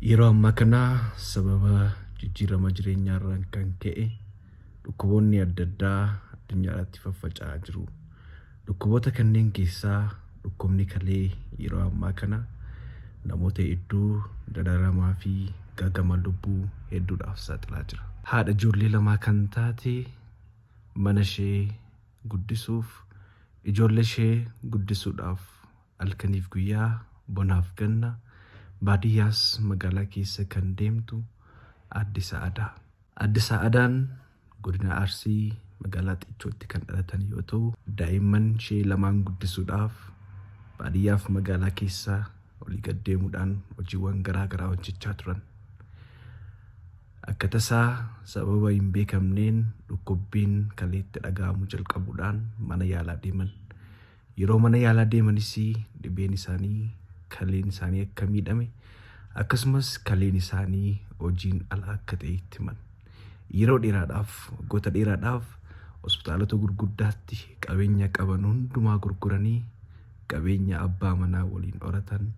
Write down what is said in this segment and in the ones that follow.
Yeroo ammaa kana sababa jijjiirama jireenyaarraan kan ka'e dhukkuboonni adda addaa addunyaatti faffaca'aa jiru. Dhukkuboota kanneen keessaa dhukkubni kalee yeroo ammaa kana namoota hedduu dararamaa fi gaagama lubbuu hedduudhaaf saaxilaa jira. Haadha ijoollee lamaa kan taate mana ishee guddisuuf ijoollee ishee guddisuudhaaf halkaniif guyyaa bonaaf ganna baadiyyaas magaalaa keessa kan deemtu Aadde Sa'aadaa. Aadde Sa'aadaan godina Arsii magaalaa Xiiccootti kan dhalatan yoo ta'u, daa'imman ishee lamaan guddisuudhaaf baadiyyaaf magaalaa keessa olii gad deemuudhaan hojiiwwan garaa garaa hojjechaa turan. Akka tasaa sababa hin beekamneen dhukkubbiin kaleetti dhaga'amu jalqabuudhaan mana yaalaa deeman. Yeroo mana yaalaa deemanis dhibeen isaanii kaleen isaanii akka miidhame akkasumas kaleen isaanii hojiin ala akka ta'e itti himan. Yeroo dheeraadhaaf waggoota dheeraadhaaf hospitaalota gurguddaatti qabeenya qaban hundumaa gurguranii qabeenya abbaa manaa waliin horatan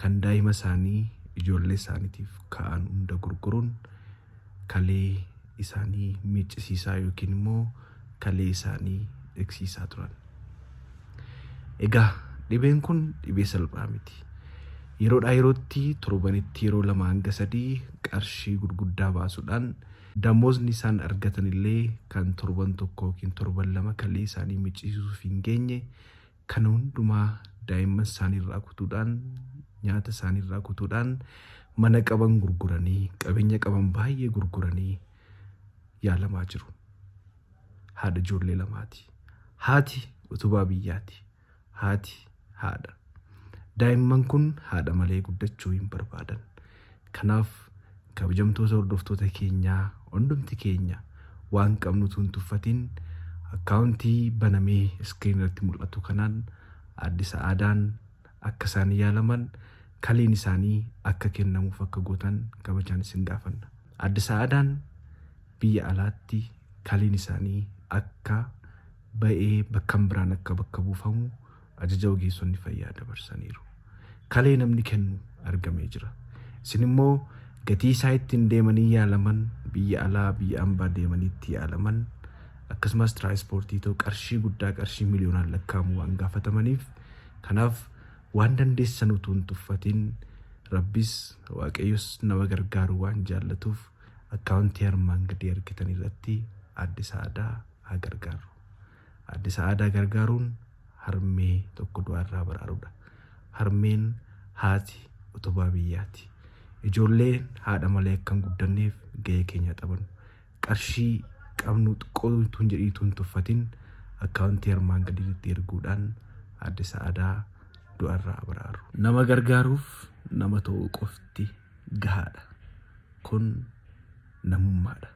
kan daa'ima isaanii ijoollee isaaniitiif ka'an hunda gurguruun kalee isaanii miiccisiisaa yookiin immoo kalee isaanii eegsisaa turan. Egaa dhibeen kun dhibee salphaa miti. Yeroodhaa yerootti torbanitti yeroo 2 hanga 3 qarshii gurguddaa baasuudhaan damoosni isaan argatan illee kan torban tokko yookiin torban 2 kalee isaanii miiccisiisuuf hin geenye kan hundumaa daa'imman isaanii irraa kutuudhaan nyaata isaanii irraa kutuudhaan mana qaban gurguranii qabeenya qaban baay'ee gurguranii yaalamaa jiru. Haadha ijoollee lamaati. Haati utubaa biyyaati. Haati haadha. Daa'imman kun haadha malee guddachuu hin barbaadan. Kanaaf kabajamtoota hordoftoota keenyaa hundumti keenya waan qabnutu hin tuffatin akkaawuntii banamee iskiriin irratti mul'atu kanaan Aadde Sa'aadaan akka isaan yaalaman kaleen isaanii akka kennamuuf akka gootan kabajaan isin gaafanna. Aadde Sa'aadaan biyya alaatti kaleen isaanii akka ba'ee bakka biraan akka bakka buufamu ajaja ogeessonni fayyaa dabarsaniiru. Kalee namni kennu argamee jira. Isin immoo gatii isaa ittiin deemanii yaalaman biyya alaa biyya ambaa deemaniitti yaalaman akkasumas tiraanspoortii ta'u qarshii guddaa qarshii miliyoonaan lakkaa'amu waan gaafatamaniif kanaaf waan dandeessan utuu hin tuffatin Rabbis Waaqayyos nama gargaaru waan jaallatuuf akkaawuntii armaan gadii argitan irratti Aadde Sa'aadaa haa gargaaru. Aadde Sa'aadaa gargaaruun harmee tokko du'arraa baraaruudha. Harmeen haati utubaa biyyaati. Ijoolleen haadha malee akka hin guddanneef gahee keenya taphannu. Qarshii qabnu xiqqootuun jedhiituun tuffatin akkaawuntii armaan gadiitti erguudhaan Aadde Sa'aadaa du'arraa baraaru. Nama gargaaruuf nama ta'uu qofti gahaadha. Kun namummaadha.